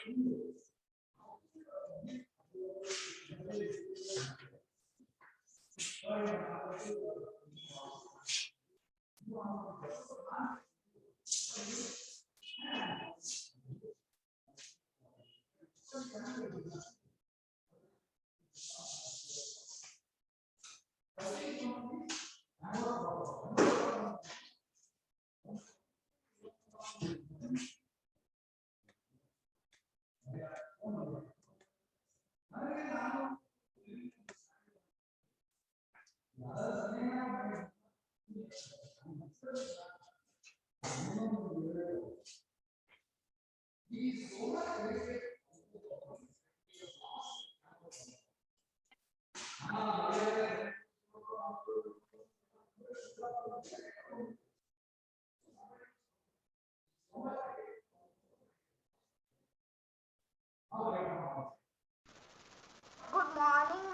Good morning,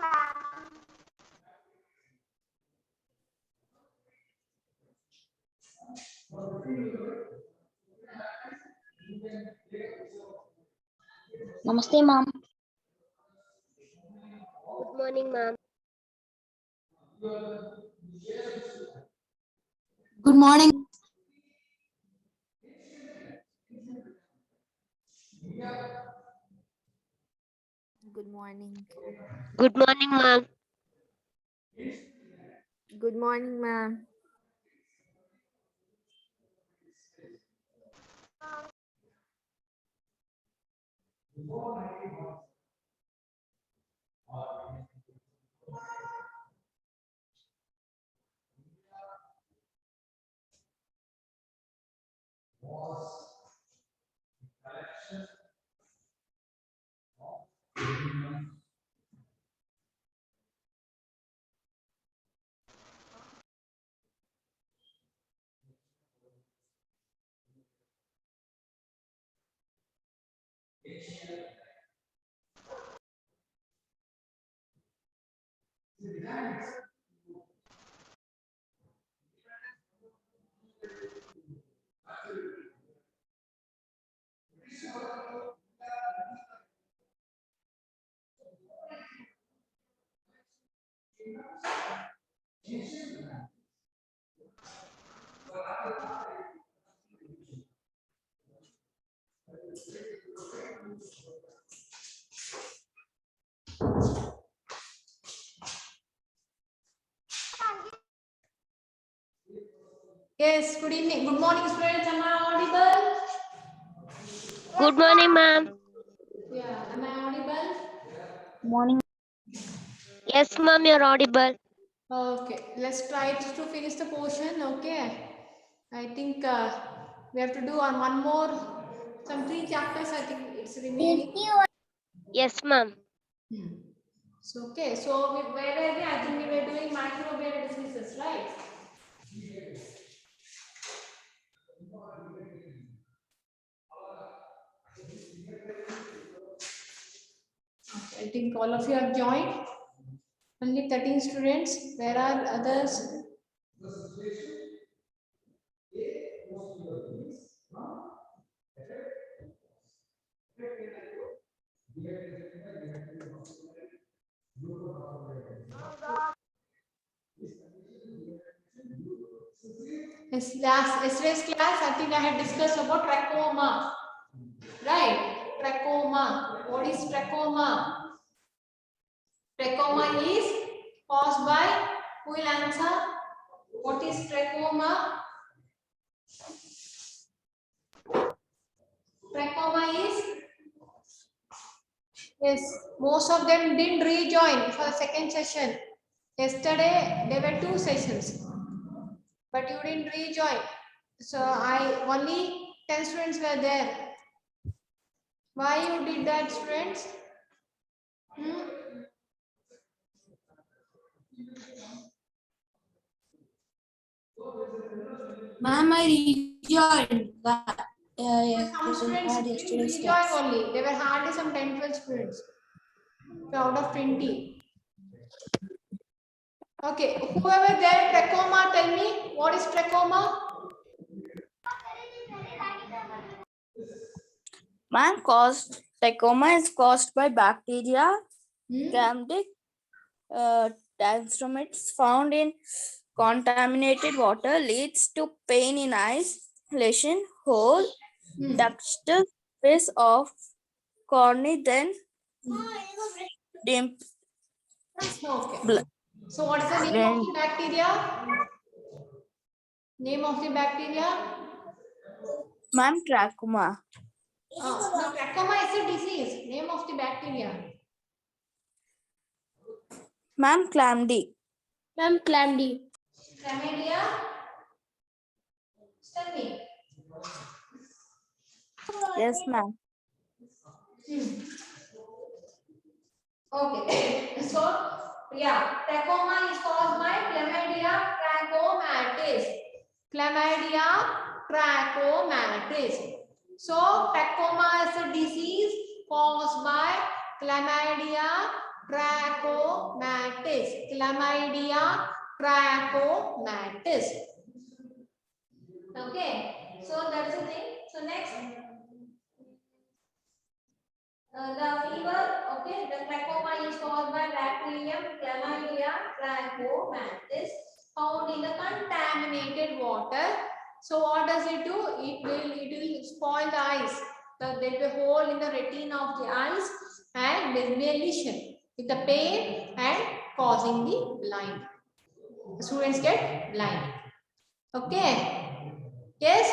ma'am. Namaste, ma'am. Good morning, ma'am. Good morning. Good morning. Good morning, ma'am. Good morning, ma'am. Yes, good evening. Good morning, students. Am I audible? Good morning, ma'am. Yeah, am I audible? Morning. Yes, ma'am, you're audible. Okay, let's try to finish the portion. Okay, I think we have to do on one more, some 3 chapters. I think it's remaining. Yes, ma'am. So, okay, so where were we? I think we were doing microbial diseases, right? Okay, I think all of you have joined. Only 13 students. Where are others? Yesterday's class, I think I had discussed about trachoma. Right? Trachoma. What is trachoma? Trachoma is caused by, who will answer? What is trachoma? Trachoma is, yes, most of them didn't rejoin for the second session. Yesterday, there were 2 sessions, but you didn't rejoin. So only 10 students were there. Why you did that, students? Ma'am, I rejoined. Some students didn't rejoin only. There were hardly some 10-12 students. So out of 20. Okay, whoever there, trachoma, tell me what is trachoma? Ma'am, caused Trachoma is caused by bacteria. Hmm? Camdic transformates found in contaminated water leads to pain in eyes, lesion, hole, Hmm. ductal space of cornea, then dimp. Okay. So what is the name of the bacteria? Name of the bacteria? Ma'am, trachoma. No, trachoma is a disease. Name of the bacteria. Ma'am, chlamydia. Ma'am, Chlamydia. Chlamydia. Tell me. Yes, ma'am. Okay. So, yeah, trachoma is caused by Chlamydia trachomatis. Chlamydia trachomatis. So, trachoma is a disease caused by Chlamydia trachomatis. Chlamydia trachomatis. Okay. So, that's the thing. So, next. The fever, okay, the trachoma is caused by bacterium Chlamydia trachomatis found in the contaminated water. So what does it do? It will spoil the eyes. So there will be a hole in the retina of the eyes and there will be a lesion with the pain and causing the blind. The students get blind. Okay. Yes.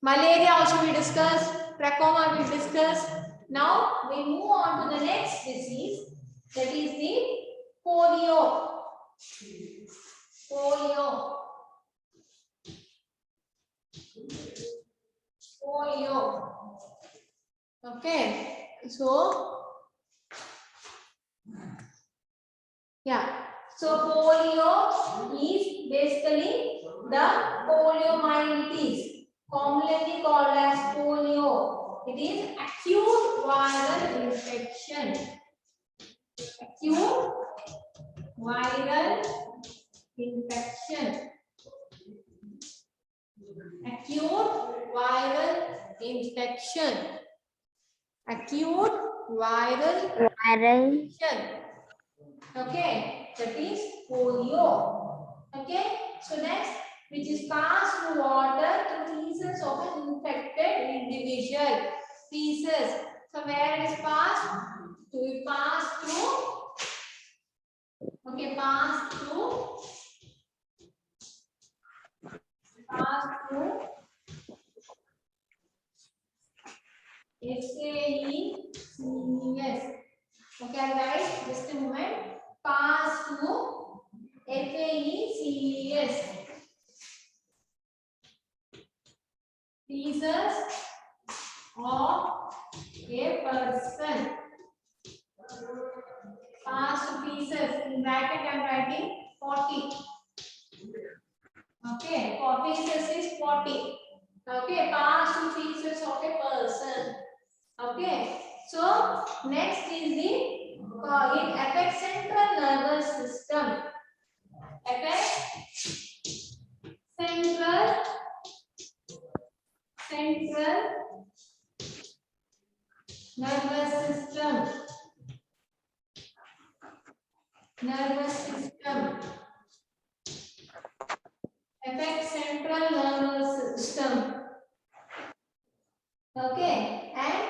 Malaria also we discussed. Trachoma we discussed. Now we move on to the next disease, that is the polio. Polio. Polio. Okay. So, yeah. So polio is basically the poliomyelitis, commonly called as polio. It is acute viral infection. Acute viral infection. Acute viral infection. Acute viral infection. Okay, that is polio. Okay, so next, which is passed through water through feces of an infected individual. Feces. So where it is passed? To be passed through. Okay, pass through. Pass through. FAECES. Okay, I'll write just a moment. Pass through FAECES. Feces of a person. Pass to pieces. In bracket, I am writing 40. Okay, for pieces is 40. Okay, pass to pieces of a person. Okay, so next is the it affects central nervous system. Affects central nervous system. Nervous system. Affects central nervous system. Okay, and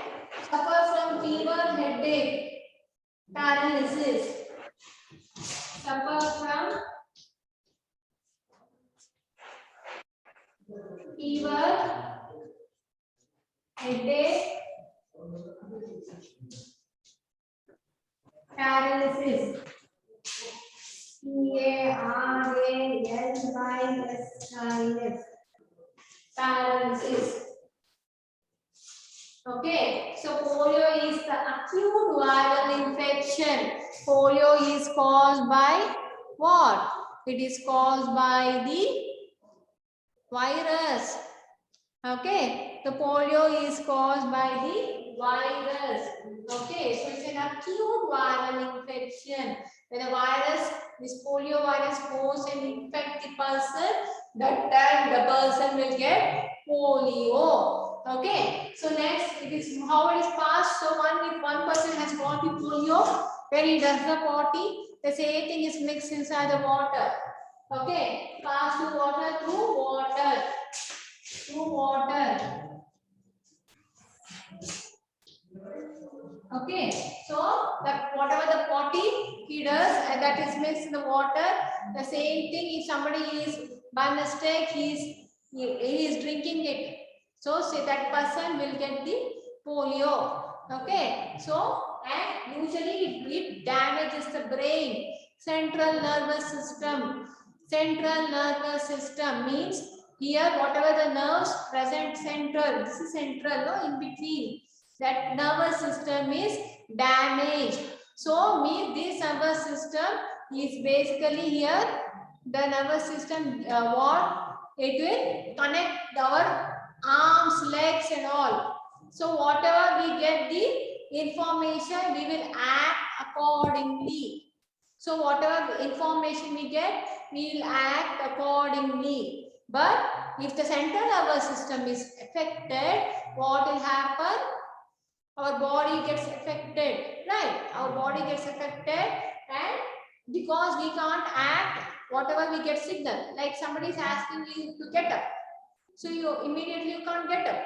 suffer from fever, headache, paralysis. Suffer from fever, headache, paralysis. Paralysis. Paralysis. Okay, so polio is the acute viral infection. Polio is caused by what? It is caused by the virus. Okay, the polio is caused by the virus. Okay, so it's an acute viral infection. When the virus, this polio virus goes and infect the person, that time the person will get polio. Okay, so next it is how it is passed. So if one person has got the polio, when he does the potty, the same thing is mixed inside the water. Okay, pass to water through water. Through water. Okay, so whatever the potty he does and that is mixed in the water, the same thing if somebody is by mistake he is drinking it. So say that person will get the polio. Okay, so and usually it damages the brain, central nervous system. Central nervous system means here whatever the nerves present central, this is central, no, in between. That nervous system is damaged. So means this nervous system is basically here the nervous system what it will connect our arms, legs and all. So whatever we get the information, we will act accordingly. So whatever information we get, we will act accordingly. But if the central nervous system is affected, what will happen? Our body gets affected, right? Our body gets affected, and because we can't act whatever we get signal, like somebody is asking you to get up, so you immediately you can't get up.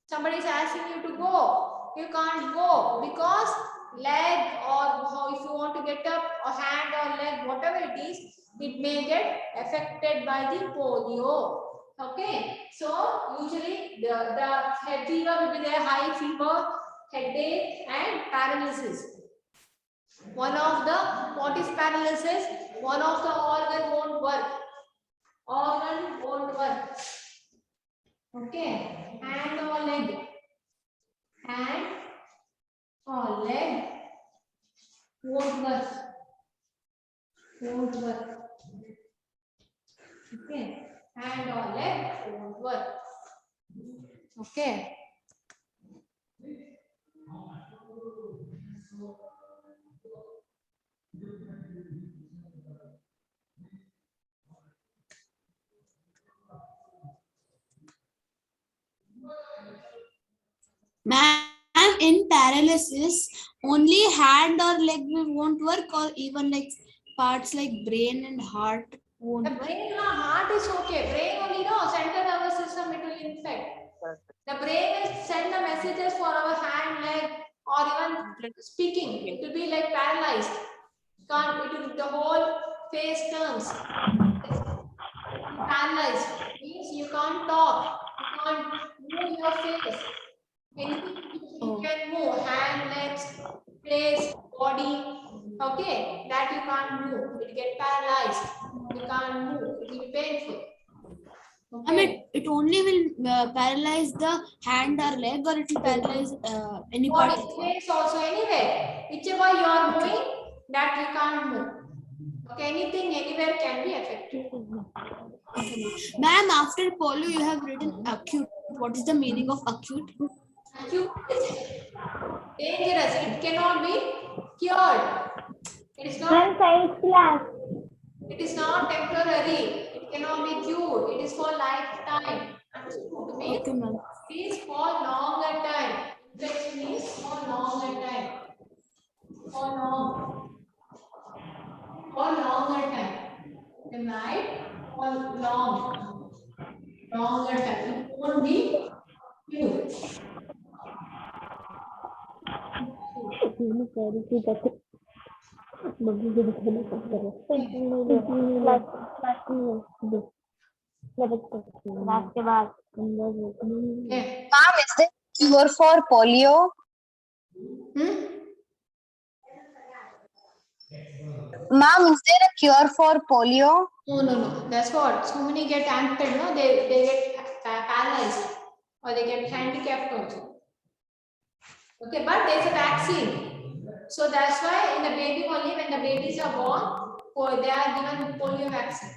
Somebody is asking you to go, you can't go because leg or if you want to get up or hand or leg, whatever it is, it may get affected by the polio. Okay, so usually the head fever will be there, high fever, headache and paralysis. One of the, what is paralysis? One of the organ won't work. Organ won't work. Okay, hand or leg. Hand or leg won't work. Won't work. Okay, hand or leg won't work. Okay. Ma'am, in paralysis, only hand or leg won't work, or even like parts like brain and heart won't The work? brain or heart is okay. Brain only, no, central nervous system it will infect. The brain will send the messages for our hand, leg, or even speaking. It will be like paralyzed. Can't, it will, the whole face turns. Paralyzed means you can't talk, you can't move your face. Anything you can move, hand, legs, face, body. Okay, that you can't move. It get paralyzed. You can't move. It will be painful. I mean, it only will paralyze the hand or leg, or it will paralyze any part Body, of the body. face also anywhere. Whichever you are moving, that you can't move. Okay, anything anywhere can be affected. Ma'am, after polio, you have written acute. What is the meaning of acute? Acute is dangerous. It cannot be cured. It is not. Science class. It is not temporary. It cannot be cured. It is for lifetime. Means Okay, ma'am. it is for longer time. Infection is for longer time. For longer time. Right? For longer time. It won't be cured. Okay. Ma'am, is there cure for polio? Ma'am, is there a cure for polio? No. That's what. So many get amputated, no? They get paralyzed or they get handicapped also. Okay, but there's a vaccine. So that's why in the baby only when the babies are born, they are given polio vaccine.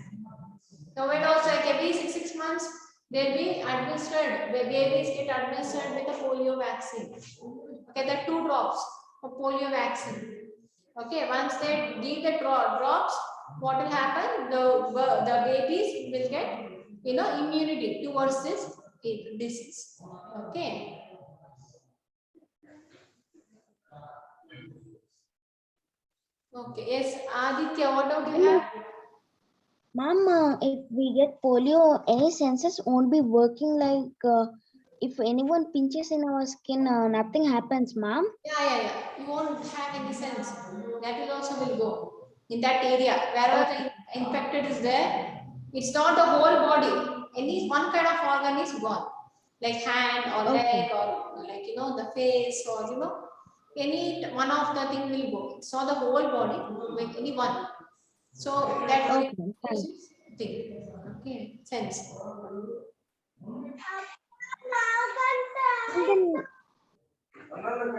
Now when also like every 6 months they'll be administered. The babies get administered with a polio vaccine. Okay, there are 2 drops of polio vaccine. Okay, once they give the drops, what will happen? The babies will get immunity towards this disease. Okay. Okay. Yes, Aditya, what doubt you have? Ma'am, if we get polio, any senses won't be working if anyone pinches in our skin, nothing happens, ma'am. Yeah. You won't have any sense. That will also will go in that area wherever the infected is there. It's not the whole body. Any one kind of organ is gone, like hand or leg or like the face or any one of the thing will go. It's not the whole body, like any one. So that Okay, fine. thing. Okay, sense.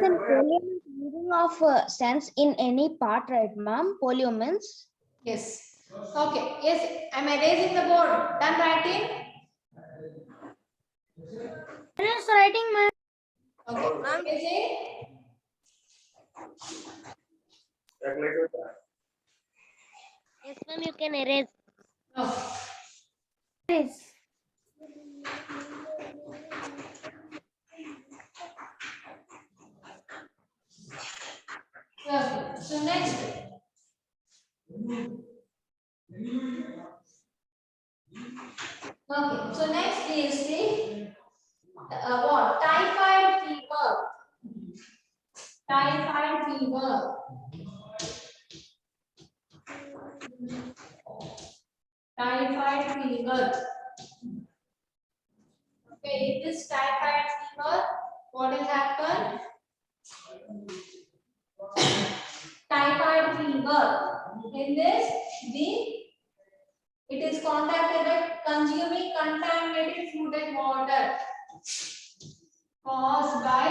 Then polio means losing of sense in any part, right, ma'am? Polio means. Yes. Okay. Yes. Am I raising the board? Done writing? Yes, writing, ma'am. Okay. Raising? Yes, ma'am, you can erase. No. Yes. Okay. So next. Okay. So next is the what? Typhoid fever. Typhoid fever. Typhoid fever. Okay, if this typhoid fever, what will happen? Typhoid fever. In this, it is contacted by consuming contaminated food and water caused by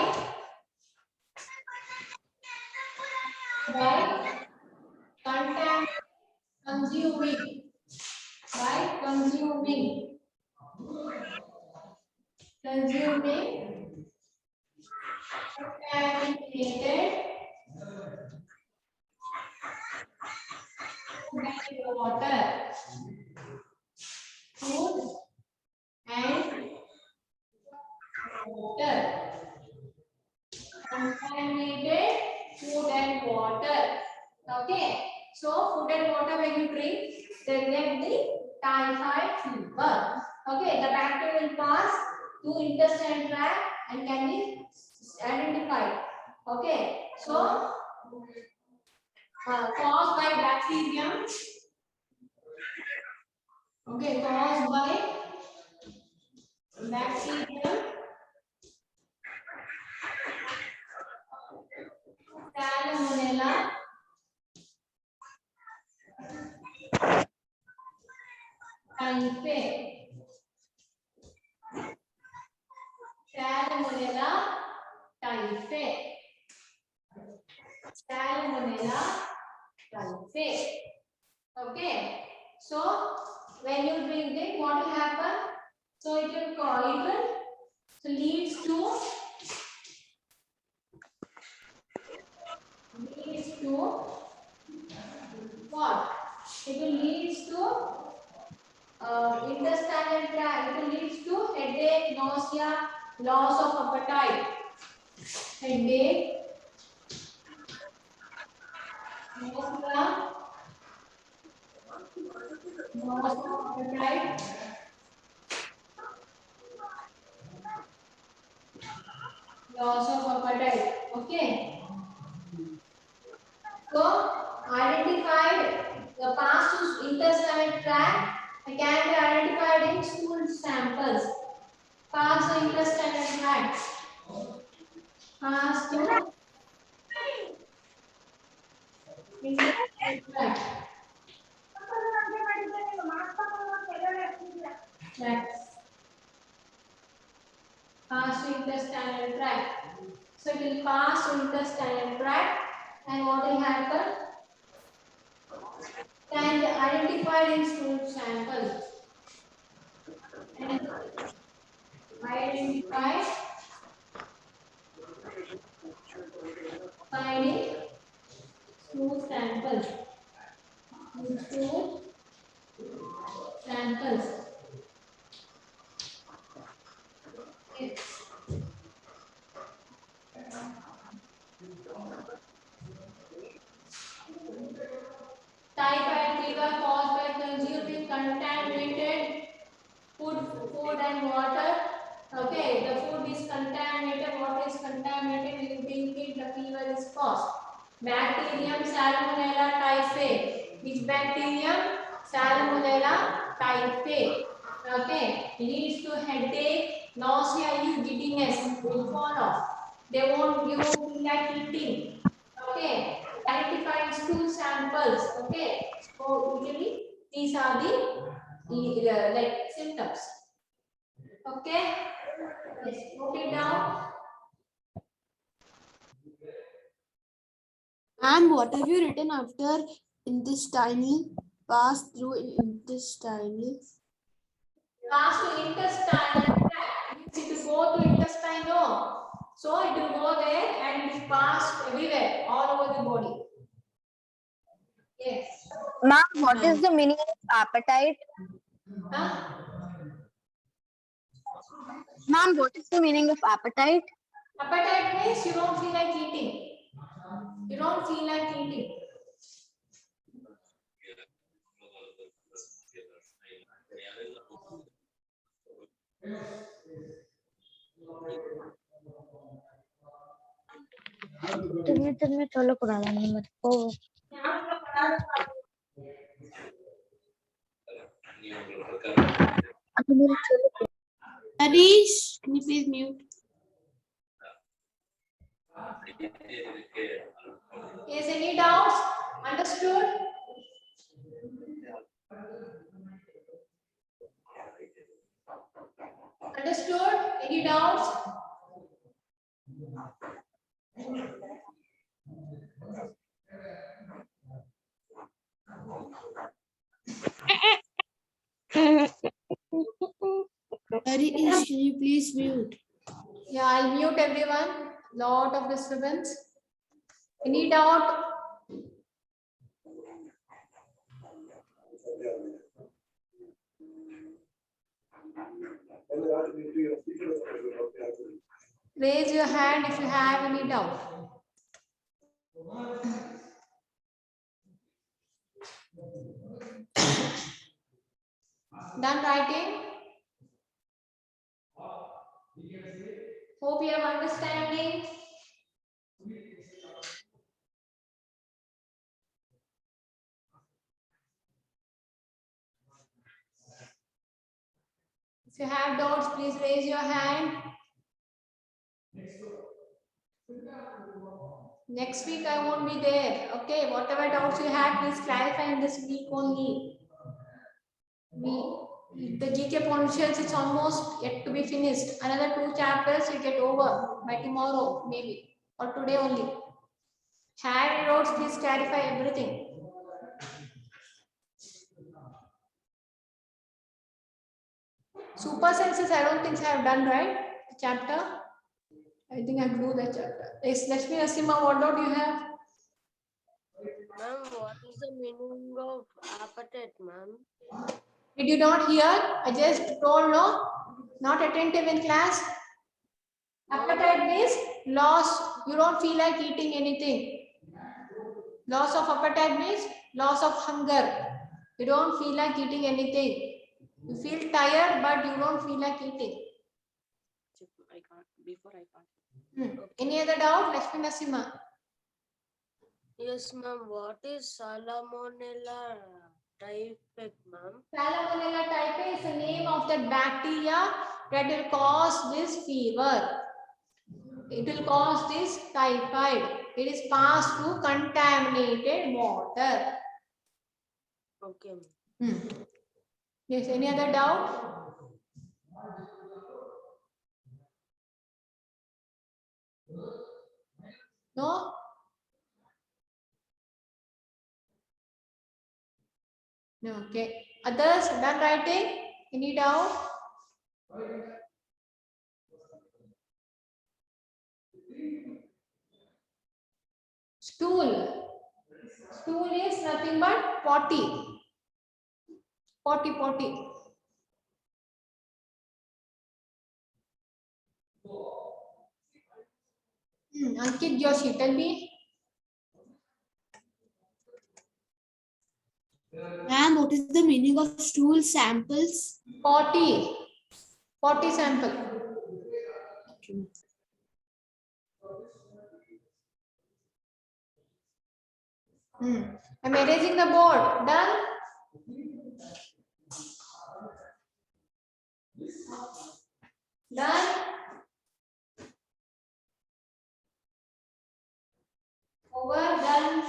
contaminated consuming by consuming contaminated food and water. Contaminated food and water. Okay. So food and water when you drink, they get the typhoid fever. Okay. The bacteria will pass to intestinal tract and can be identified. Okay. So caused by bacterium. Okay. Caused by bacterium. Salmonella. Typhi. Salmonella typhi. Salmonella typhi. Okay. So when you drink it, what will happen? So it will leads to what? It will leads to intestinal tract. It will leads to headache, nausea, loss of appetite. Headache, nausea, loss of appetite, loss of appetite. Okay. So identified the pass to intestinal tract can be identified in stool samples. Pass to intestinal tract. Pass to intestinal tract. Pass to intestinal tract. So it will pass to intestinal tract, and what will happen? Can be identified in stool samples. And identify finding stool samples. Stool samples. Bacterium Salmonella typhi. Which bacterium? Salmonella typhi. Okay. Leads to headache, nausea, giddiness will follow. They won't feel like eating. Okay. Identifying stool samples. Okay. So usually these are the like symptoms. Okay. Yes. Note it down. And what have you written after intestinal? Pass through intestinal. Pass to intestinal tract. It will go to intestine, no. So it will go there and it will pass everywhere, all over the body. Yes. Ma'am, what is the meaning of appetite? Huh? Ma'am, what is the meaning of appetite? Appetite means you don't feel like eating. You don't feel like eating. तुम्हें चलो कराना नहीं मत को Harish, can you please mute? Yes, any doubts? Understood? Understood? Any doubts? Harish, can you please mute? Yeah, I'll mute everyone. Lot of disturbance. Any doubt? Raise your hand if you have any doubt. Done writing? Hope you have understanding. If you have doubts, please raise your hand. Next week I won't be there. Okay, whatever doubts you have, please clarify in this week only. The GK potentials is almost yet to be finished. Another 2 chapters you get over by tomorrow, maybe, or today only. Have any doubts, please clarify everything. Super senses, I don't think I have done, right? The chapter. I think I have to do that chapter. Yes, Lakshmi Asima, what doubt you have? Ma'am, what is the meaning of appetite, ma'am? Did you not hear? I just told, no? Not attentive in class? Appetite means loss. You don't feel like eating anything. Loss of appetite means loss of hunger. You don't feel like eating anything. You feel tired, but you don't feel like eating. I can't, before I can't. Any other doubt? Lakshmi Nasima. Yes, ma'am. What is Salmonella typhi, ma'am? Salmonella typhi is the name of that bacteria that will cause this fever. It will cause this typhoid. It is passed through contaminated water. Okay. Yes, any other doubt? No? No, okay. Others done writing? Any doubt? Stool. Stool is nothing but potty. Potty. Ankit Joshi, tell me. Ma'am, what is the meaning of stool samples? Potty sample. I'm erasing the board. Done? Done? Over, done.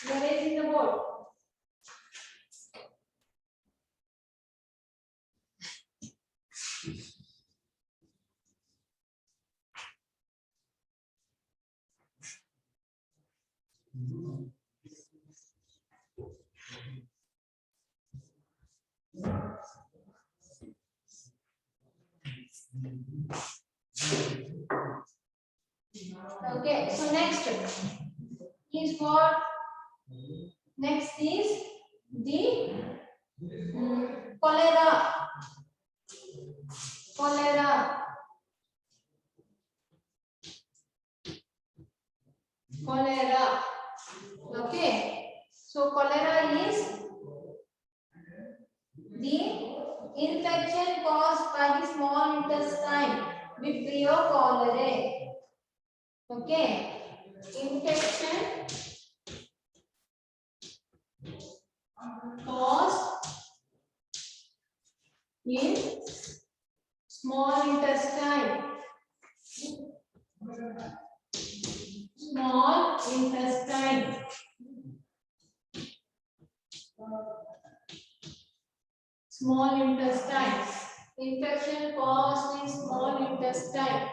Erasing the board. Okay, so next is what? Next is the cholera. Cholera. Cholera. Okay. So cholera is the infection caused by the small intestine, Vibrio cholerae. Okay. Infection caused in small intestine. Small intestine. Small intestine. Infection caused in small intestine.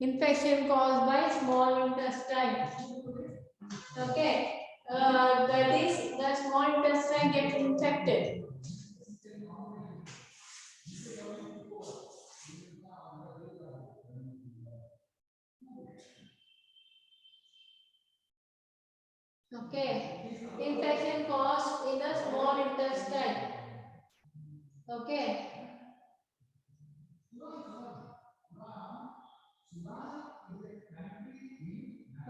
Infection caused by small intestine. Okay. That is, the small intestine gets infected. Okay. Infection caused in the small intestine. Okay.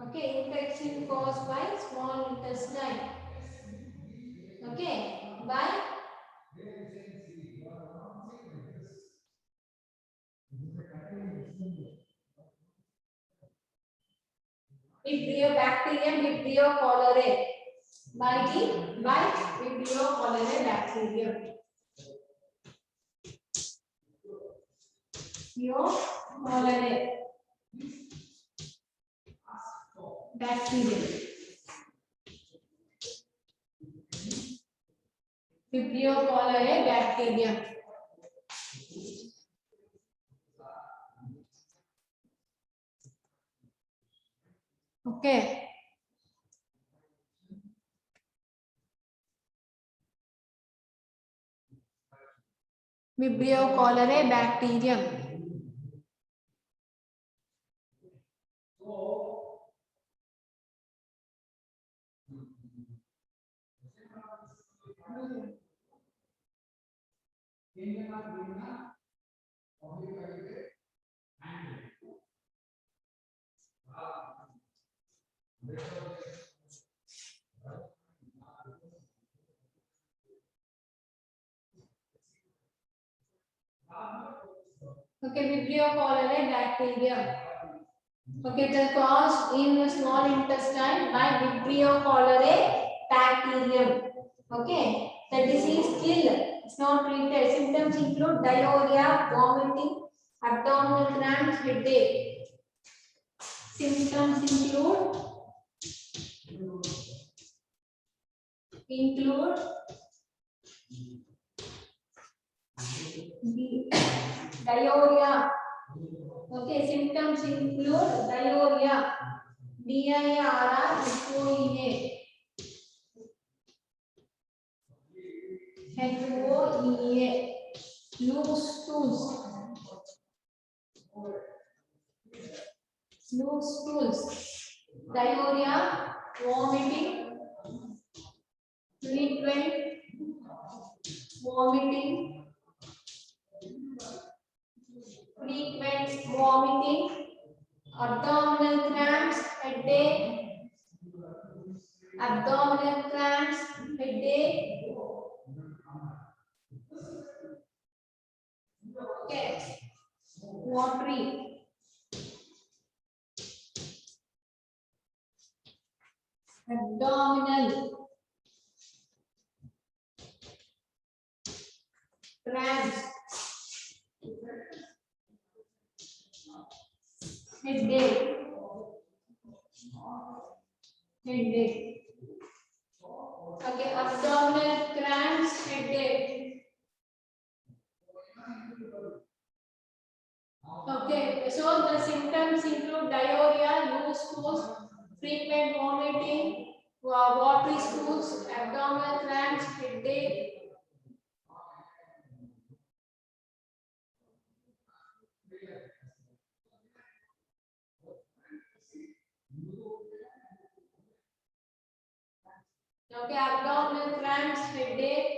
Okay, infection caused by small intestine. Okay, by Bacterium Vibrio cholerae. By Vibrio cholerae bacterium. Vibrio cholerae bacterium. Vibrio cholerae bacterium. Okay. Vibrio cholerae bacterium. Okay, Vibrio cholerae bacterium. Okay, the cause in the small intestine by Vibrio cholerae bacterium. Okay, the disease kill. It's not treated. Symptoms include diarrhea, vomiting, abdominal cramps, headache. Symptoms include diarrhea. Okay, symptoms include diarrhea, DIARRHOEA, HOEA, loose stools, diarrhea, vomiting, frequent vomiting, abdominal cramps, headache, Okay. watery. Abdominal cramps, headache, okay, abdominal cramps, headache. Okay, so the symptoms include diarrhea, loose stools, frequent vomiting, watery stools, abdominal cramps, headache. Okay, abdominal cramps, headache.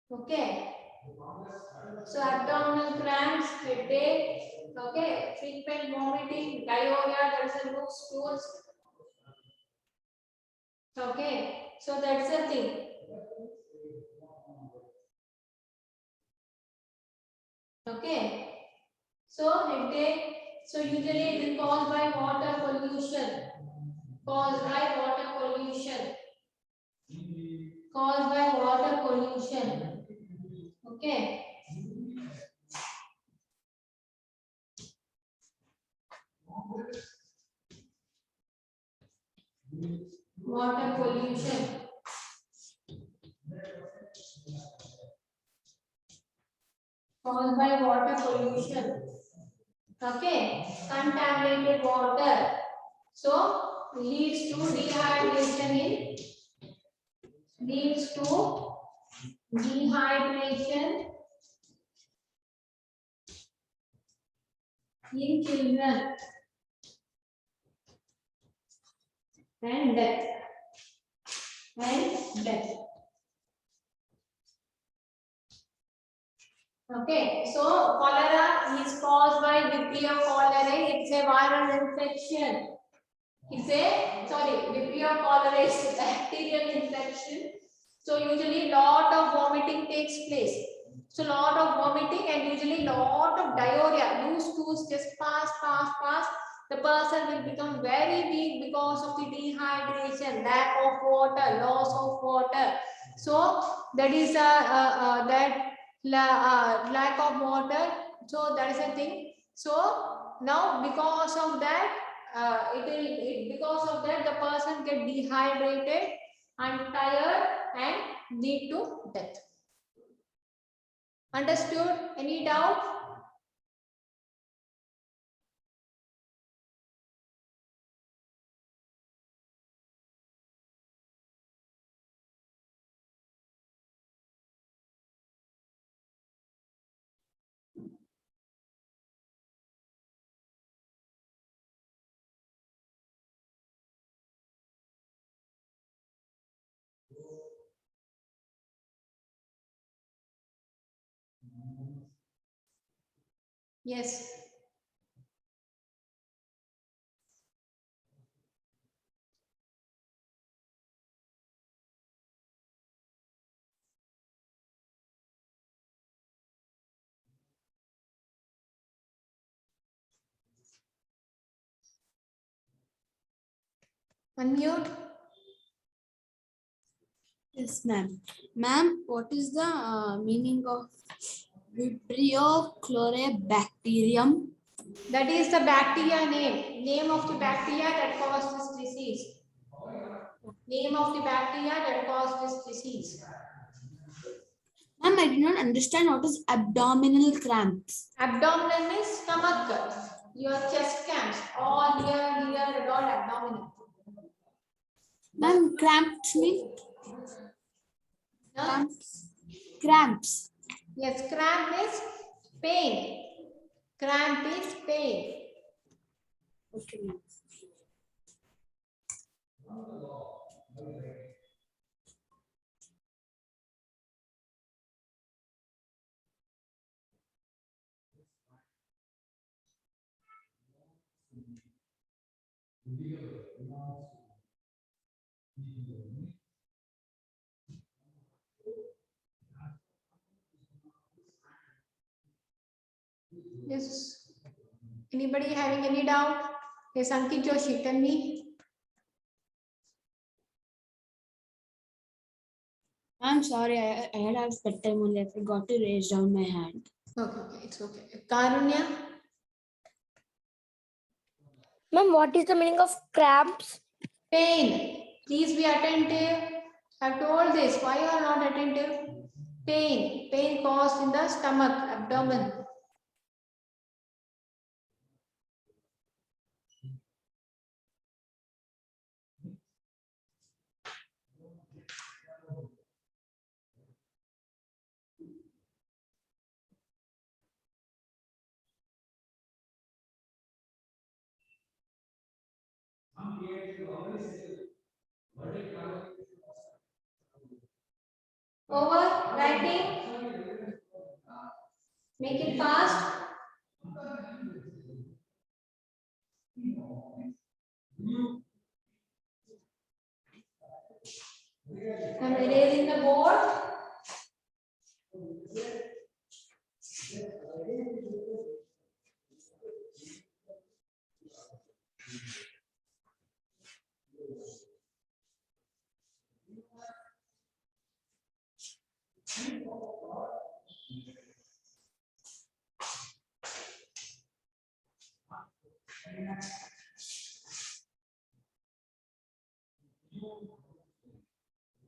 Okay. So abdominal cramps, headache, okay, frequent vomiting, diarrhea, that's a loose stools. Okay, so that's the thing. Okay, so headache, so usually it is caused by water pollution. Caused by water pollution. Caused by water pollution. Okay. Water pollution. Caused by water pollution. Okay, contaminated water. So leads to dehydration in children and death. Okay, so cholera is caused by Vibrio cholerae. It's a viral infection. Vibrio cholerae is a bacterial infection. So usually lot of vomiting takes place. So lot of vomiting and usually lot of diarrhea. Loose stools just pass. The person will become very weak because of the dehydration, lack of water, loss of water. So that is lack of water. So that is a thing. So now because of that, the person get dehydrated and tired and lead to death. Understood? Any doubt? Yes. Unmute. Yes, ma'am. Ma'am, what is the meaning of Vibrio chlorobacterium? That is the bacteria name of the bacteria that causes this disease. Name of the bacteria that causes this disease. Ma'am, I did not understand what is abdominal cramps. Abdominal means stomach, your chest cramps, all here, and all abdominal. Ma'am, cramps mean? Huh? Cramps. Yes, cramp is pain. Cramp is pain. Okay. Yes. Anybody having any doubt? Yes, Ankit Joshi, tell me. I'm sorry, I had a bedtime only. I forgot to raise down my hand. Okay, it's okay. Karunya, Ma'am, what is the meaning of cramps? pain. Please be attentive. I've told this. Why you are not attentive? Pain. Pain caused in the stomach, abdomen. Over. Writing. Make it fast. I'm erasing the board.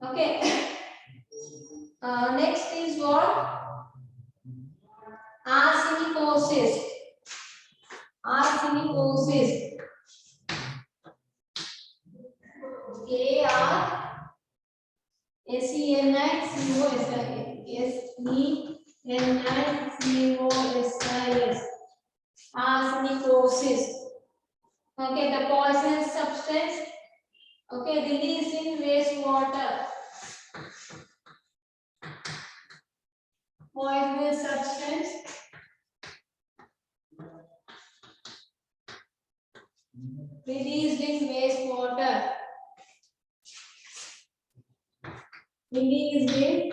Okay. Next is what? Arsenicosis. Arsenicosis. Arsenicosis. Arsenicosis. Okay, the poisonous substance. Okay, released in wastewater. Poisonous substance. Released in wastewater. Released in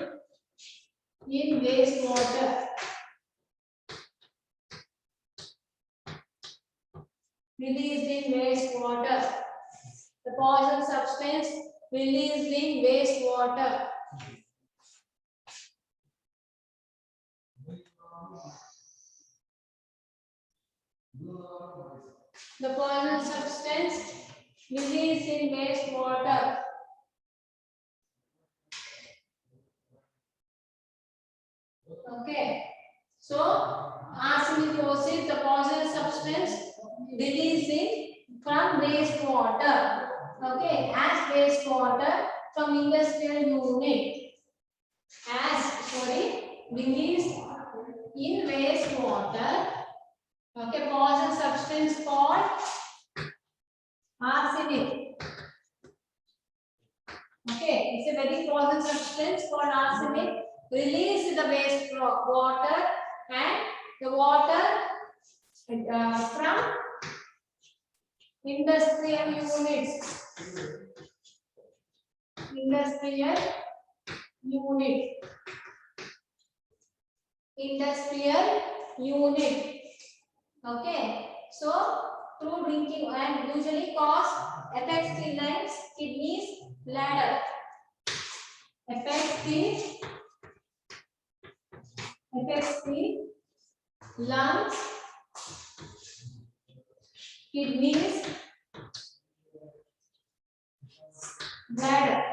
wastewater. Released in wastewater. The poison substance released in wastewater. The poison substance released in wastewater. Okay. So, arsenicosis, the poison substance released from wastewater. Okay, as wastewater from industrial unit. Released in wastewater. Okay, poison substance called arsenic. Okay, it's a very poison substance called arsenic. Released in the wastewater, and the water from industrial units. Industrial unit. Industrial unit. Okay, so through drinking and usually affects the lungs, kidneys, bladder. Affects the lungs, kidneys, bladder.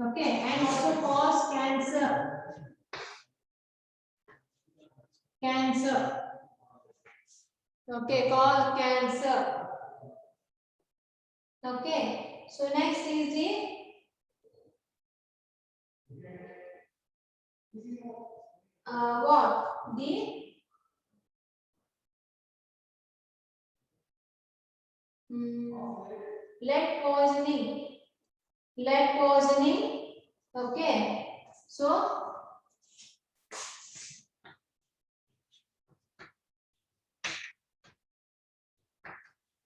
Okay, and also cause cancer. Cancer. Okay, cause cancer. Okay, so next is what? The lead poisoning. Lead poisoning. Okay, so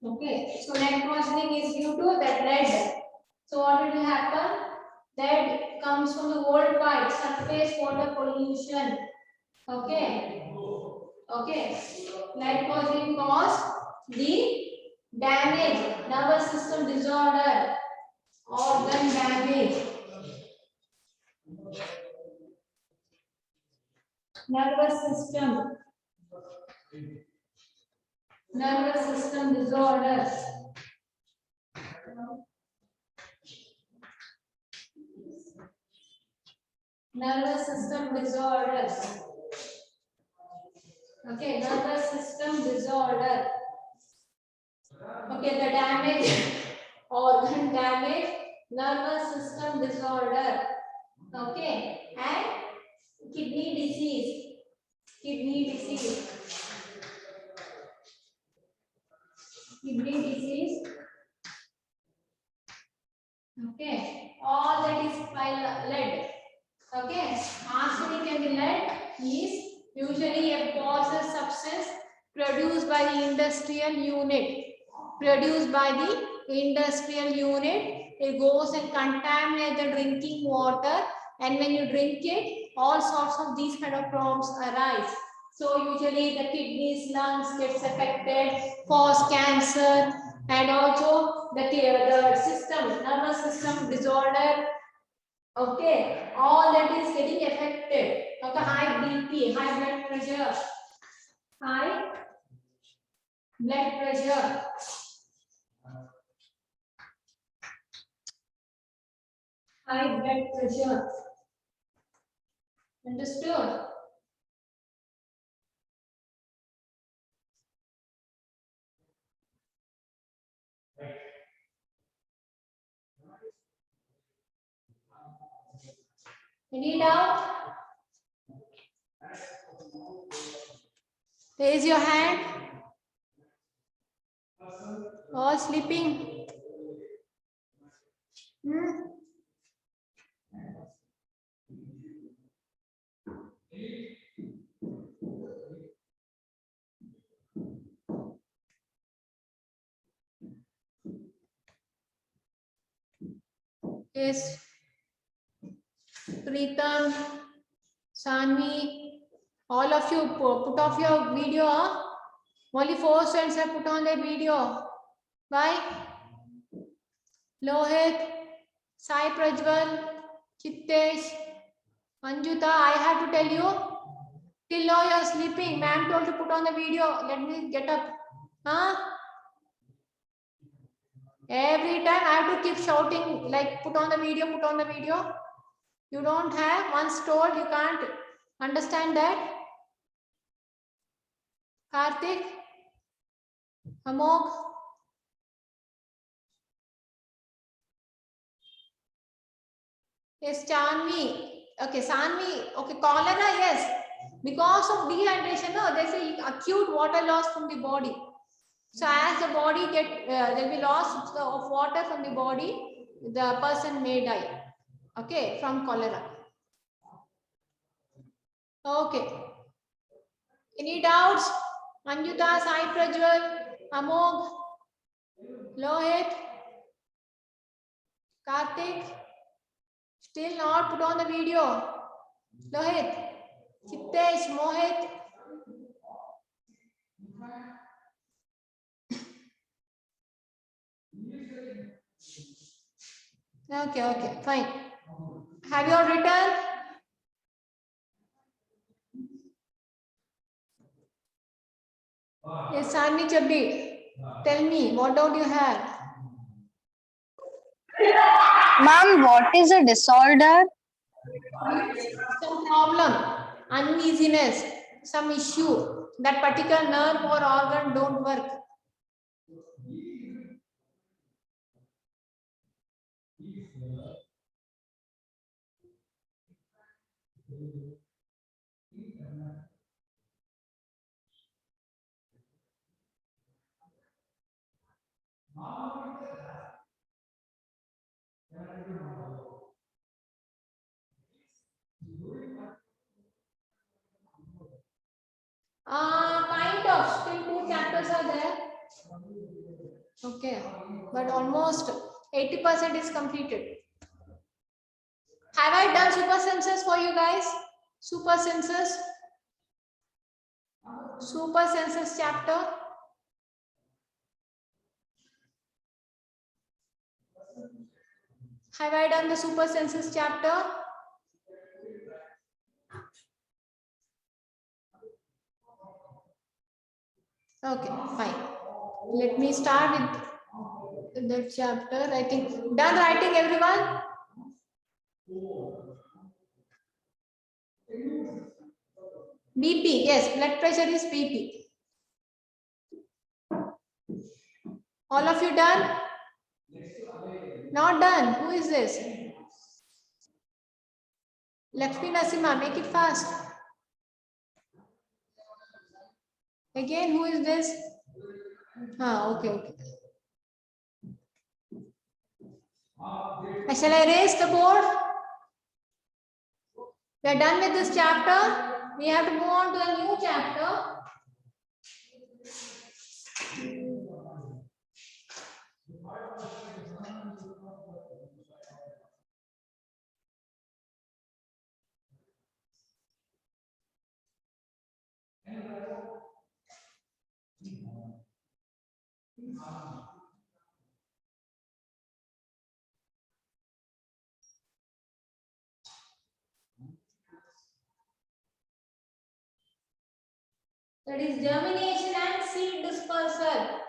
Okay, so lead poisoning is due to that lead. So what will happen? Lead comes from the worldwide surface water pollution. Okay. Okay. Lead poisoning cause the damage, nervous system disorder, organ damage, nervous system disorders. Nervous system disorders. Okay, nervous system disorder. Okay, the damage, organ damage, nervous system disorder. Okay, and kidney disease. Kidney disease. Kidney disease. Okay, all that is by lead. Okay, arsenic and lead is usually a poisonous substance produced by the industrial unit. Produced by the industrial unit, it goes and contaminates the drinking water, and when you drink it, all sorts of these kind of problems arise. So usually the kidneys, lungs gets affected, cause cancer, and also the system, nervous system disorder. Okay, all that is getting affected. Okay, high BP, high blood pressure, high blood pressure. High blood pressure. Understood? Any doubt? Raise your hand. All sleeping? Yes. Pritam, Sanvi, all of you put off your video. Huh? Only 4 students have put on their video. Why? Lohit, Sai Prajwal, Chittesh, Anjuta, I have to tell you, till now you are sleeping. Ma'am told to put on the video. Let me get up. Huh? Every time I have to keep shouting like put on the video, put on the video. You don't have, once told, you can't understand that. Karthik, Amog, yes, Chanvi. Okay, Sanvi. Okay, cholera, yes. Because of dehydration, no, there's a acute water loss from the body. So as the body there will be loss of water from the body, the person may die. Okay, from cholera. Okay. Any doubts? Anjuta, Sai Prajwal, Amog, Lohit, Karthik, still not put on the video. Lohit, Chittesh, Mohit. Okay, fine. Have you all written? Yes, Sanvi Chabbi, tell me, what doubt you have? Ma'am, what is a disorder? Some problem, uneasiness, some issue, that particular nerve or organ don't work. Kind of, still 2 chapters are there. Okay, but almost 80% is completed. Have I done super census for you guys? Super census chapter. Have I done the super census chapter? Okay, fine. Let me start with that chapter. I think done writing, everyone. BP, yes, blood pressure is BP. All of you done? Not done. Who is this? Lakshmi Nasima, make it fast. Again, who is this? Okay. Shall I erase the board? We are done with this chapter. We have to move on to a new chapter. That is germination and seed dispersal.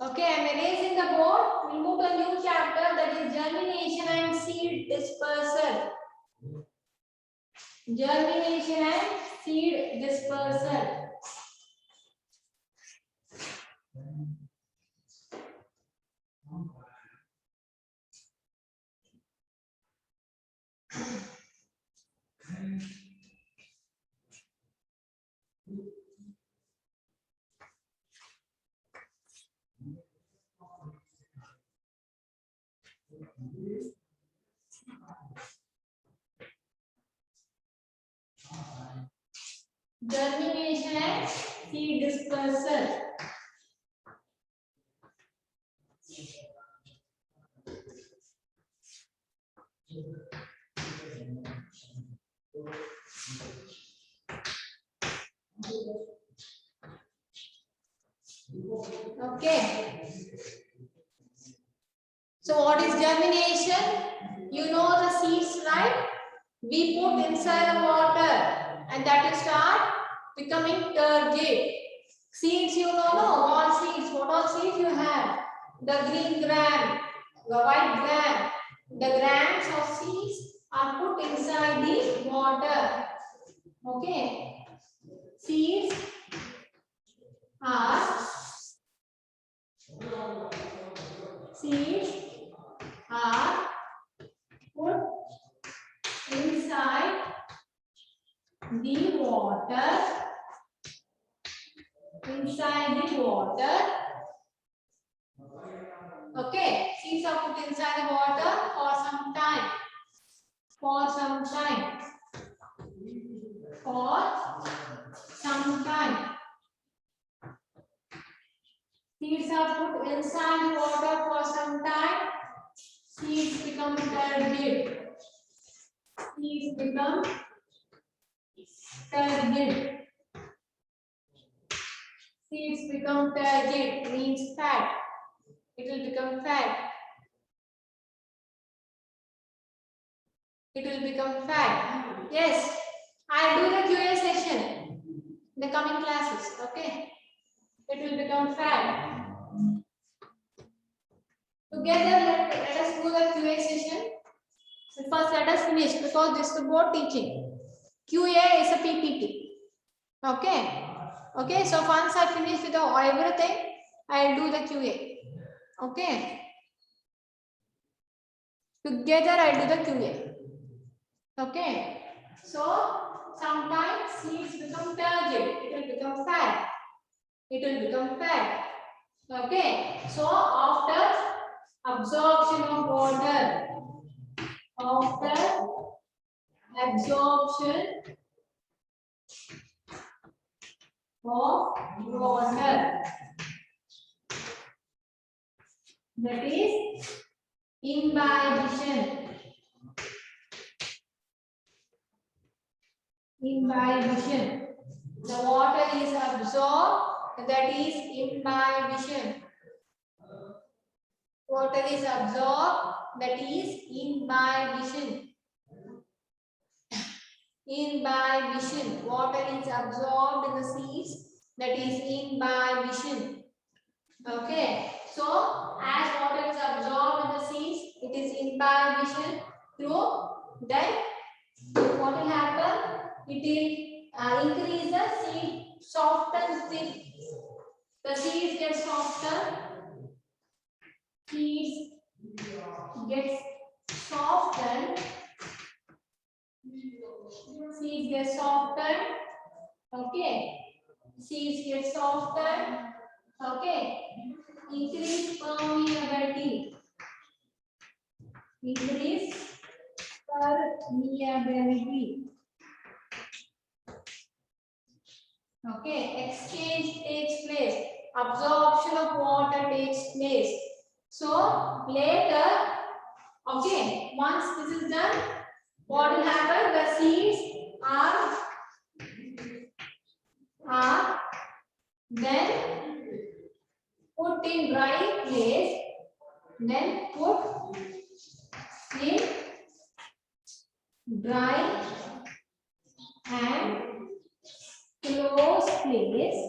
Okay, I am erasing the board. We move to a new chapter, that is germination and seed dispersal. Germination and seed dispersal. Germination and seed dispersal. Okay. So what is germination? You know the seeds, right? We put inside the water and that will start becoming turgid. Seeds, you know, no? All seeds. What all seeds you have? The green gram, the white gram. The grams of seeds are put inside the water. Okay. Seeds are put inside the water. Okay, seeds are put inside the water for some time. Seeds are put inside the water for some time. Seeds become turgid. Seeds become turgid means fat. It will become fat. Yes, I'll do the QA session in the coming classes. Okay, it will become fat. Together, let us do the QA session. So first, let us finish because this is the board teaching. QA is a PPT. Okay. So once I finish with everything, I'll do the QA. Okay. Together, I'll do the QA. Okay. So sometimes seeds become turgid. It will become fat. Okay. So after absorption of water, That is imbibition. Imbibition. The water is absorbed. That is imbibition. Water is absorbed. That is imbibition. Imbibition. Water is absorbed in the seeds. That is imbibition. Okay. So, as water is absorbed in the seeds, it is imbibition through. Then, what will happen? It will increase the seed, soften seed. The seeds get softer. Seeds get softened. Seeds get softened. Okay. Seeds get softened. Okay. Increase permeability. Increase permeability. Okay. Exchange takes place. Absorption of water takes place. So later, okay, once this is done, what will happen? The seeds are then put in dry place, then put in dry and close place,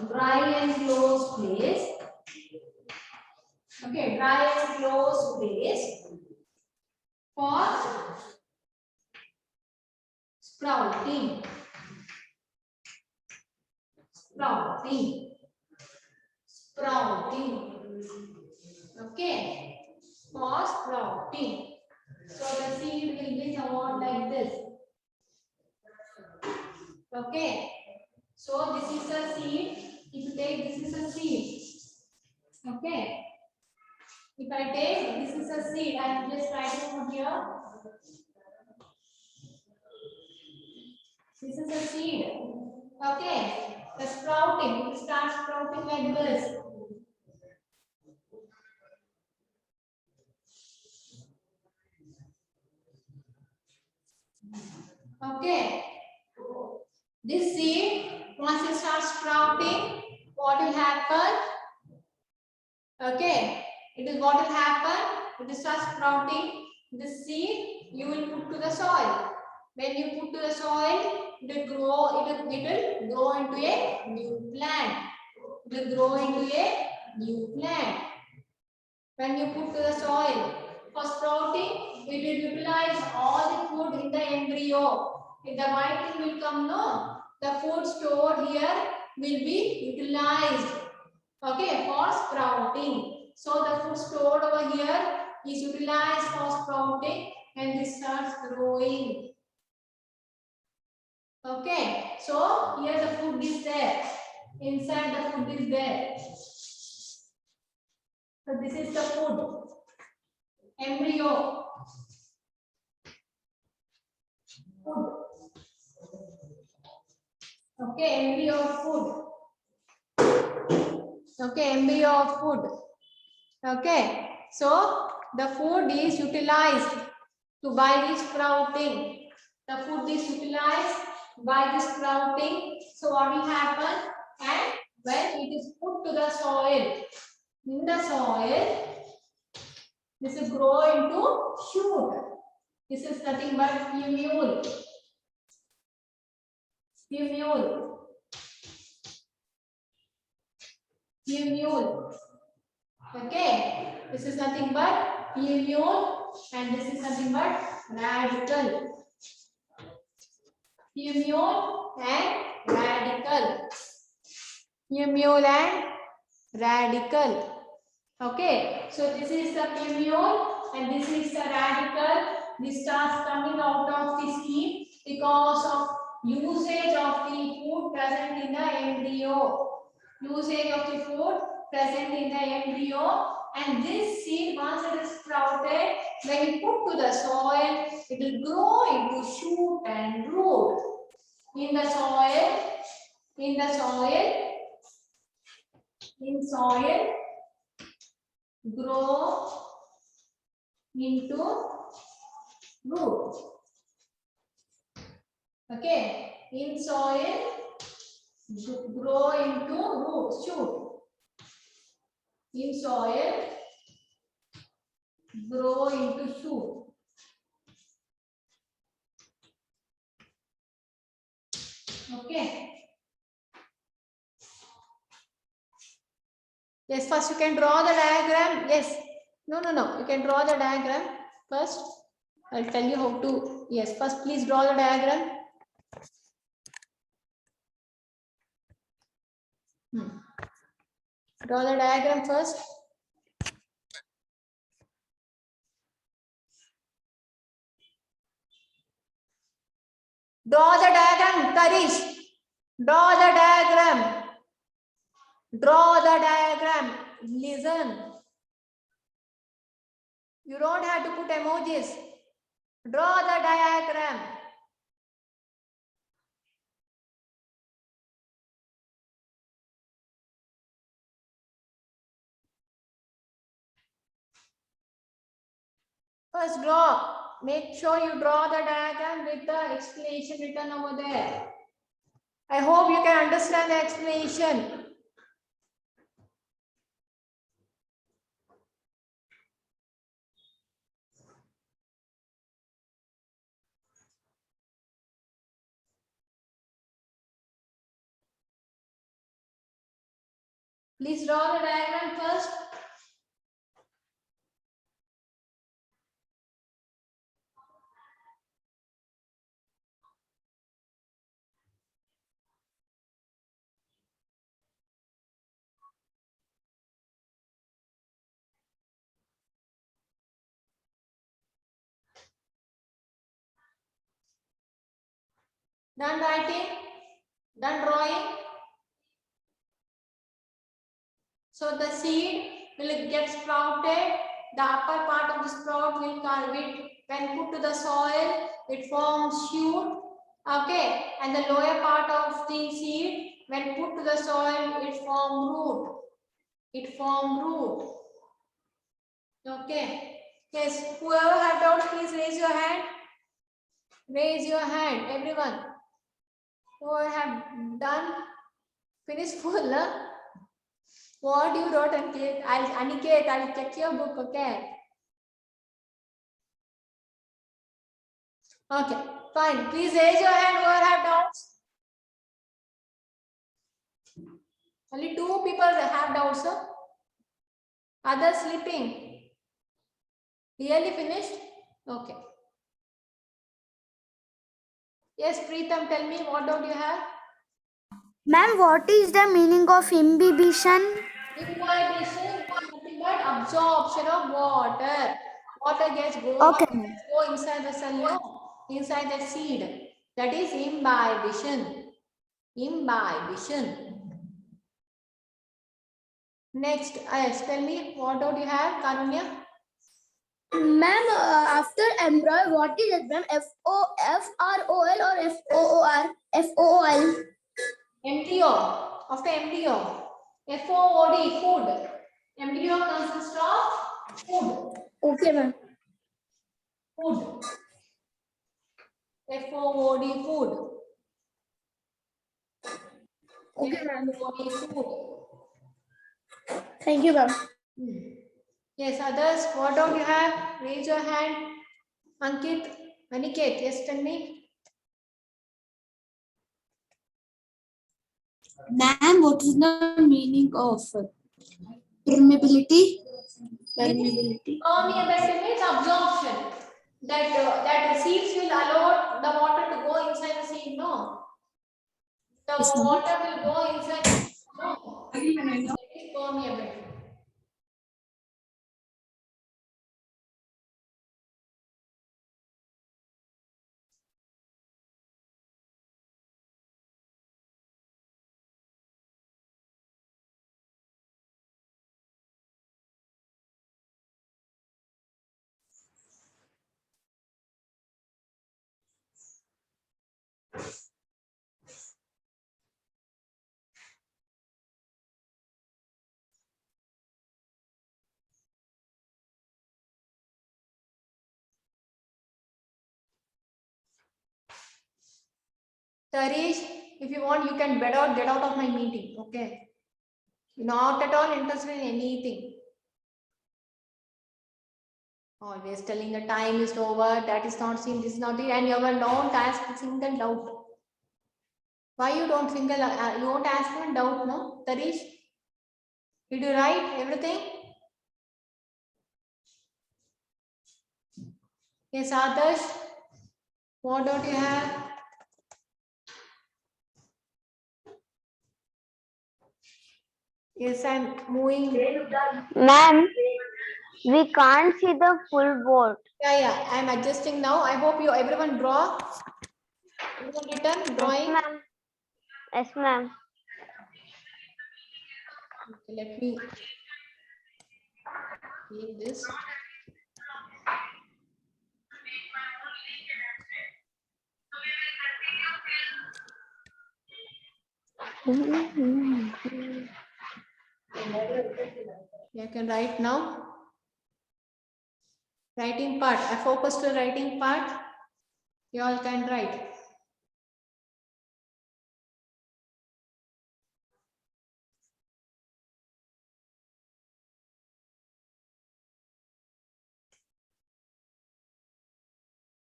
dry and close place. Okay, dry and close place for sprouting. Sprouting. Okay, for sprouting. So the seed will be somewhat like this. Okay, so this is a seed. If you take this is a seed. Okay, if I take this is a seed, I will just try to put here. This is a seed. Okay, the sprouting, it starts sprouting like this. Okay, this seed, once it starts sprouting, what will happen? Okay, it is what will happen? It will start sprouting. This seed you will put to the soil. When you put to the soil, it will grow. It will grow into a new plant. It will grow into a new plant. When you put to the soil for sprouting, it will utilize all the food in the embryo. If the white thing will come, no, the food stored here will be utilized. Okay, for sprouting. So the food stored over here is utilized for sprouting and this starts growing. Okay, so here the food is there. Inside the food is there. So this is the food. Embryo. Food. Okay, embryo of food. Okay, embryo of food. Okay, so the food is utilized by the sprouting. The food is utilized by the sprouting. So what will happen? And when it is put to the soil, in the soil, this will grow into shoot. This is nothing but plumule. Plumule. Plumule. Okay, this is nothing but plumule and this is nothing but radicle. Plumule and radicle. Plumule and radicle. Okay, so this is the plumule and this is the radicle. This starts coming out of the skin because of usage of the food present in the embryo. Usage of the food present in the embryo, and this seed, once it is sprouted, when you put to the soil, it will grow into shoot and root. In the soil, grow into root. Okay, in soil, grow into root, shoot. In soil, grow into shoot. Okay. Yes, first you can draw the diagram. Yes. No. You can draw the diagram first. I'll tell you how to. Yes, first please draw the diagram. Draw the diagram first. Draw the diagram, Karish. Draw the diagram. Draw the diagram. Listen. You don't have to put emojis. Draw the diagram. First draw. Make sure you draw the diagram with the explanation written over there. I hope you can understand the explanation. Please draw the diagram first. Done writing? Done drawing? So the seed will get sprouted. The upper part of the sprout will come with, when put to the soil, it forms shoot. Okay, and the lower part of the seed, when put to the soil, it form root. It form root. Okay. Yes. Whoever have doubts, please raise your hand. Raise your hand, everyone. Who have done? Finish full, huh? What you wrote, Aniket? I'll check your book, okay? Okay, fine. Please raise your hand whoever have doubts. Only 2 people have doubts, sir. Others sleeping. Really finished? Okay. Yes, Preetham, tell me what doubt you have? Ma'am, what is the meaning of imbibition? Imbibition is nothing but absorption of water. Water gets Okay, ma'am. go inside the cell, no? Inside the seed. That is imbibition. Imbibition. Next, tell me what doubt you have, Karunya? Ma'am, after embryo, what is it, ma'am? FROL or FOOL? Embryo. After embryo. FOOD, food. Embryo consists of food. Okay, ma'am. Food. FOOD, food. Okay, ma'am. FOOD, food. Thank you, ma'am. Yes, others, what doubt you have? Raise your hand. Ankit, Aniket, yes, tell me. Ma'am, what is the meaning of permeability? Permeability. Permeability means absorption. That the seeds will allow the water to go inside the seed, no? The Yes, ma'am. water will go inside, no? It is permeable. Tarish, if you want, you can get out of my meeting. Okay. Not at all interested in anything. Always telling the time is over, that is not seen, this is not it, and you have not asked a single doubt. Why you don't single, you won't ask one doubt, no? Tarish, did you write everything? Yes, Adarsh, what doubt you have? Yes, I'm moving. Ma'am, we can't see the full board. Yeah, I'm adjusting now. I hope you everyone draw. Everyone written drawing. Yes, ma'am. Okay, let me leave this. You can write now. Writing part. I focus to writing part. You all can write.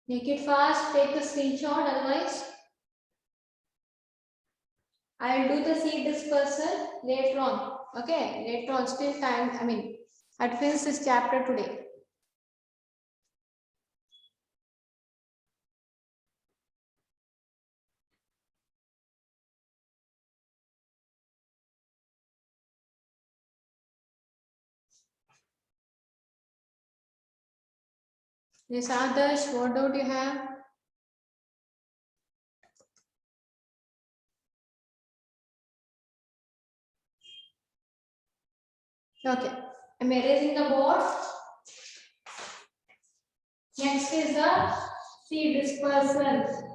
Make it fast. Take the screenshot. Otherwise, I will do the seed dispersal later on. Okay, later on. Still time. I mean, I'd finish this chapter today. Yes, Adarsh, what doubt you have? Okay, I'm erasing the board. Next is the seed dispersal.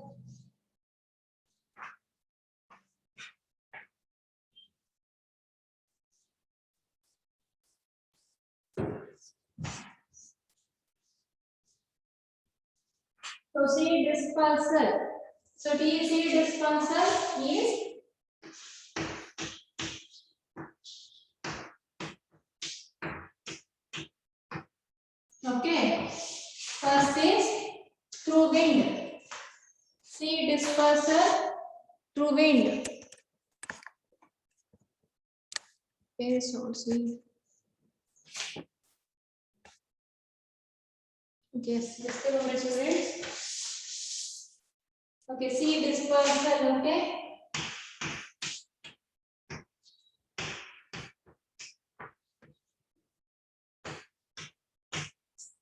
So seed dispersal. So seed dispersal is okay. First is through wind. Seed dispersal through wind. Okay, so see. Yes, just a moment, students. Okay, seed dispersal. Okay.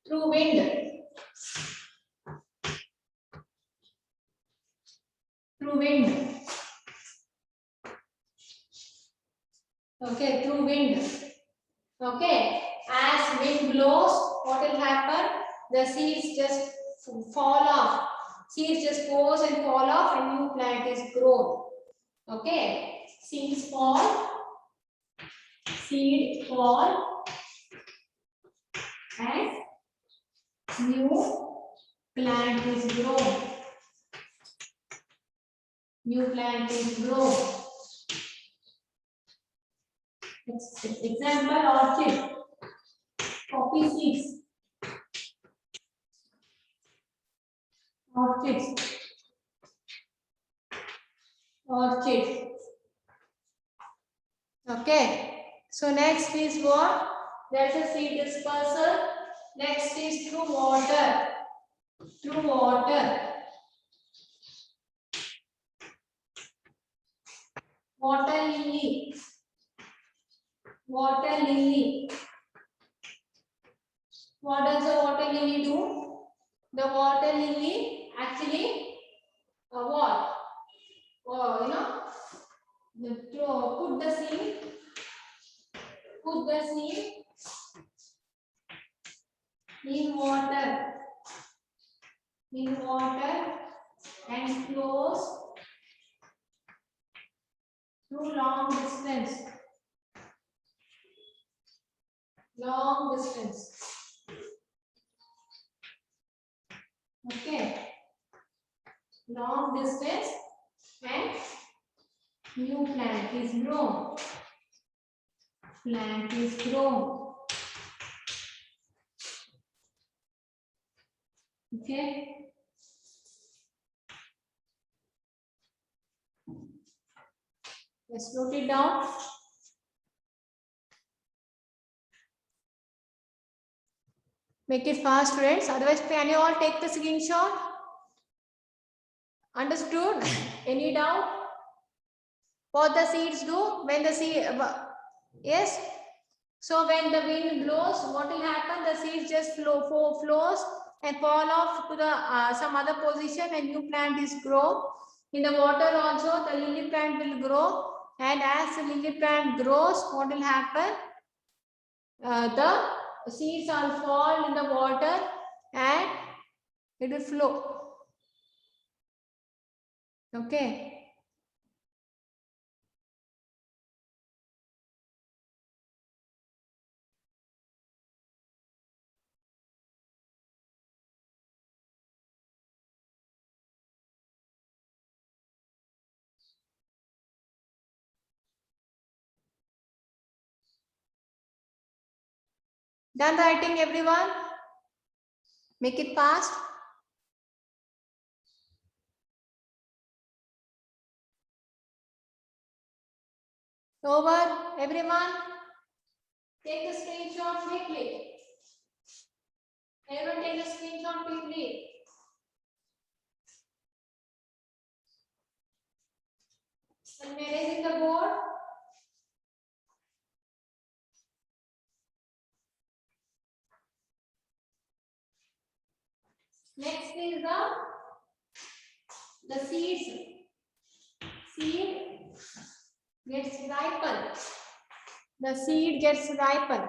Through wind. Through wind. Okay, through wind. Okay, as wind blows, what will happen? The seeds just fall off. Seeds just goes and fall off, and new plant is grown. Okay, seeds fall. Seed fall, and new plant is grown. New plant is grown. Example, orchid. Poppy seeds. Orchids. Orchid. Okay. So next is what? There's a seed dispersal. Next is through water. Through water. Water lily. Water lily. What does the water lily do? The water lily actually what? You know, put the seed. Put the seed in water. In water and flows through long distance. Long distance. Okay. Long distance and new plant is grown. Plant is grown. Okay. Let's note it down. Make it fast, friends. Otherwise, can you all take the screenshot? Understood? Any doubt? What the seeds do when the seed? Yes. So when the wind blows, what will happen? The seeds just flows and fall off to the some other position, and new plant is grow. In the water also, the lily plant will grow, and as the lily plant grows, what will happen? The seeds will fall in the water and it will flow. Okay. Done writing, everyone? Make it fast. Over, everyone. Take the screenshot quickly. Everyone take the screenshot quickly. And erase in the board. Next is the seeds. Seed gets ripened. The seed gets ripened.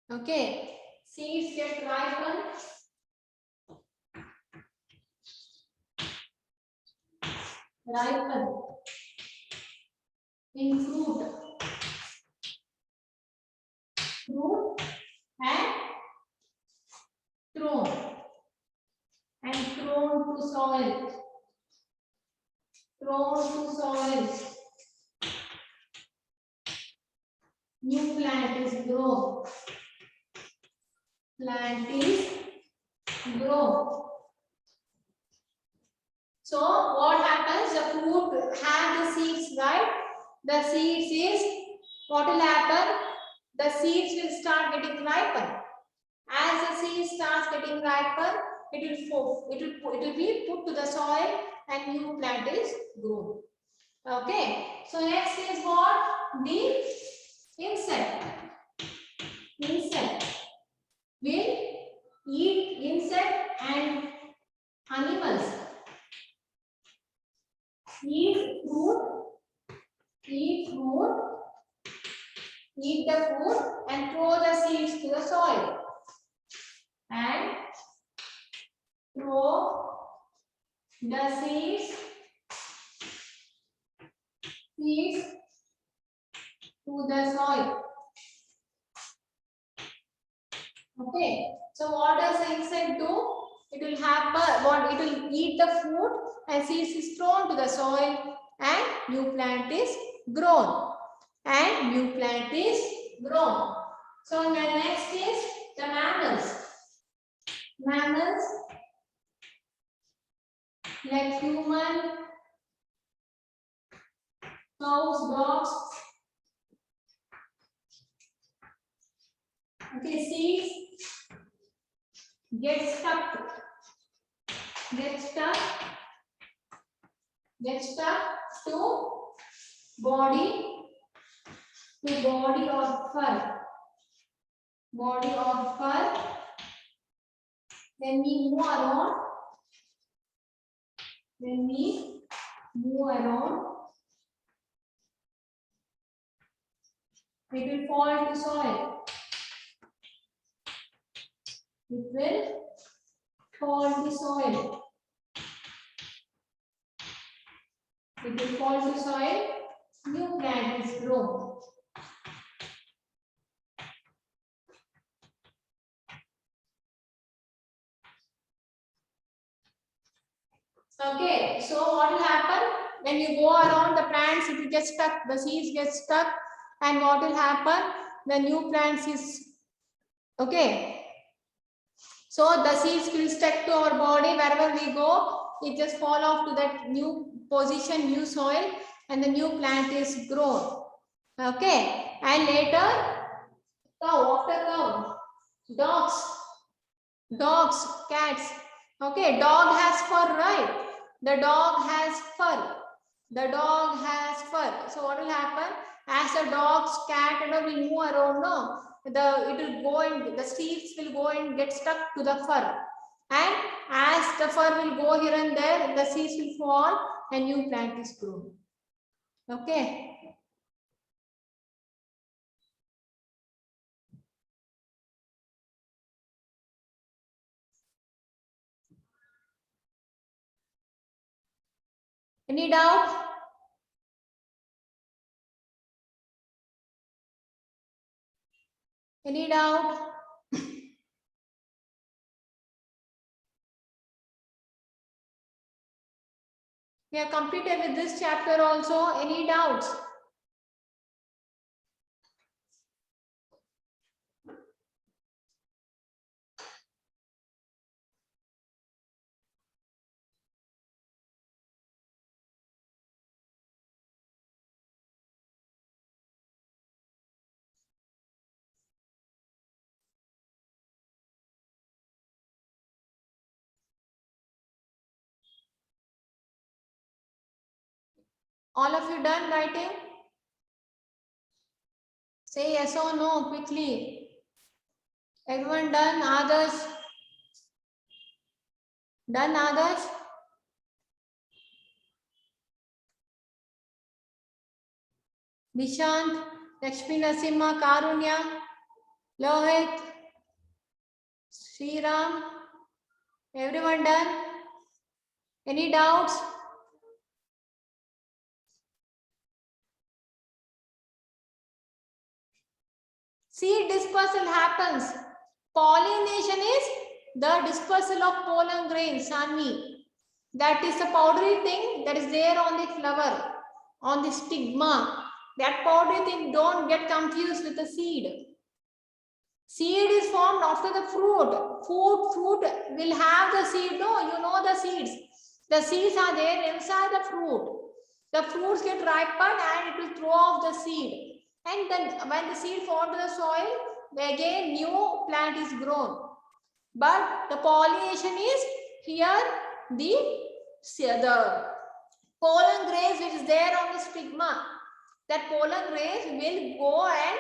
Okay. Seeds get ripened. Ripen in fruit. Fruit and thrown to soil. Thrown to soil. New plant is grown. Plant is grown. So what happens? The fruit has the seeds, right? The seeds is what will happen? The seeds will start getting ripened. As the seed starts getting ripened, it will be put to the soil and new plant is grown. Okay. So next is what? The insect. Insect will eat insect and animals. Eat the food and throw the seeds to the soil. And throw the seeds to the soil. Okay. So what does the insect do? It will happen. It will eat the food and seeds is thrown to the soil and new plant is grown. And new plant is grown. So the next is the mammals. Mammals like human, cows, dogs. Okay, seeds get stuck to body or fur. Body or fur. Then we move around. It will fall to soil. It will fall to soil. It will fall to soil. New plant is grown. When you go around the plants, it will get stuck, the seeds get stuck, and what will happen? The new plants is, okay. So the seeds will stick to our body wherever we go. It just fall off to that new position, new soil, and the new plant is grown. Okay, and later, cow, after cow, dogs, cats. Okay, dog has fur, right? The dog has fur. The dog has fur. So what will happen? As the dogs, cat, and all will move around, no, it will go and the seeds will go and get stuck to the fur. And as the fur will go here and there, the seeds will fall and new plant is grown. Okay. Any doubt? Any doubt? We are completed with this chapter also. Any doubts? All of you done writing? Say yes or no quickly. Everyone done? Others? Done, others? Nishant, Lakshmi Nasimha, Karunya, Lohit, Sriram. Everyone done? Any doubts? Seed dispersal happens. Pollination is the dispersal of pollen grains, Sanvi. That is a powdery thing that is there on the flower, on the stigma. That powdery thing, don't get confused with the seed. Seed is formed after the fruit. Fruit will have the seed. No, you know the seeds. The seeds are there inside the fruit. The fruits get ripened and it will throw off the seed. And then when the seed falls to the soil, again new plant is grown. But the pollination is here, the pollen grains which is there on the stigma. That pollen grains will go and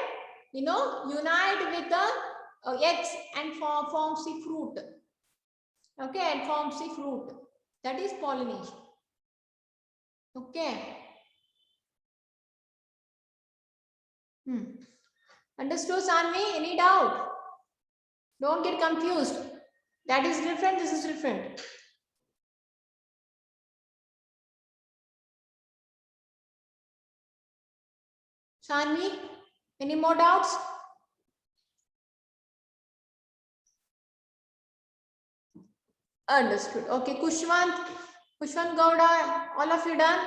unite with the eggs and forms the fruit. Okay, and forms the fruit. That is pollination. Okay. Understood, Sanvi? Any doubt? Don't get confused. That is different, this is different. Sanvi, any more doubts? Understood. Okay, Kushwant Gowda, all of you done?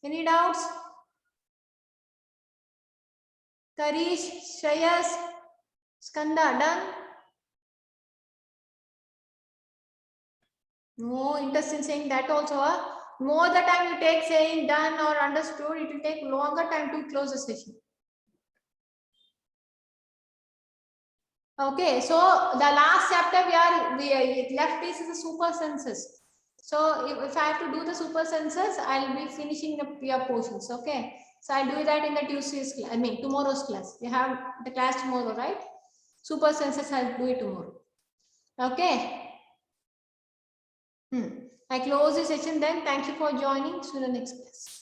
Any doubts? Karish, Shreyas, Skanda, done? No interest in saying that also. More the time you take saying done or understood, it will take longer time to close the session. Okay, so the last chapter we left piece is the super census. So if I have to do the super census, I'll be finishing the peer portions. Okay, so I'll do that in the Tuesday's class. I mean tomorrow's class. We have the class tomorrow, right? Super census, I'll do it tomorrow. Okay. I close the session then. Thank you for joining. See you in the next class.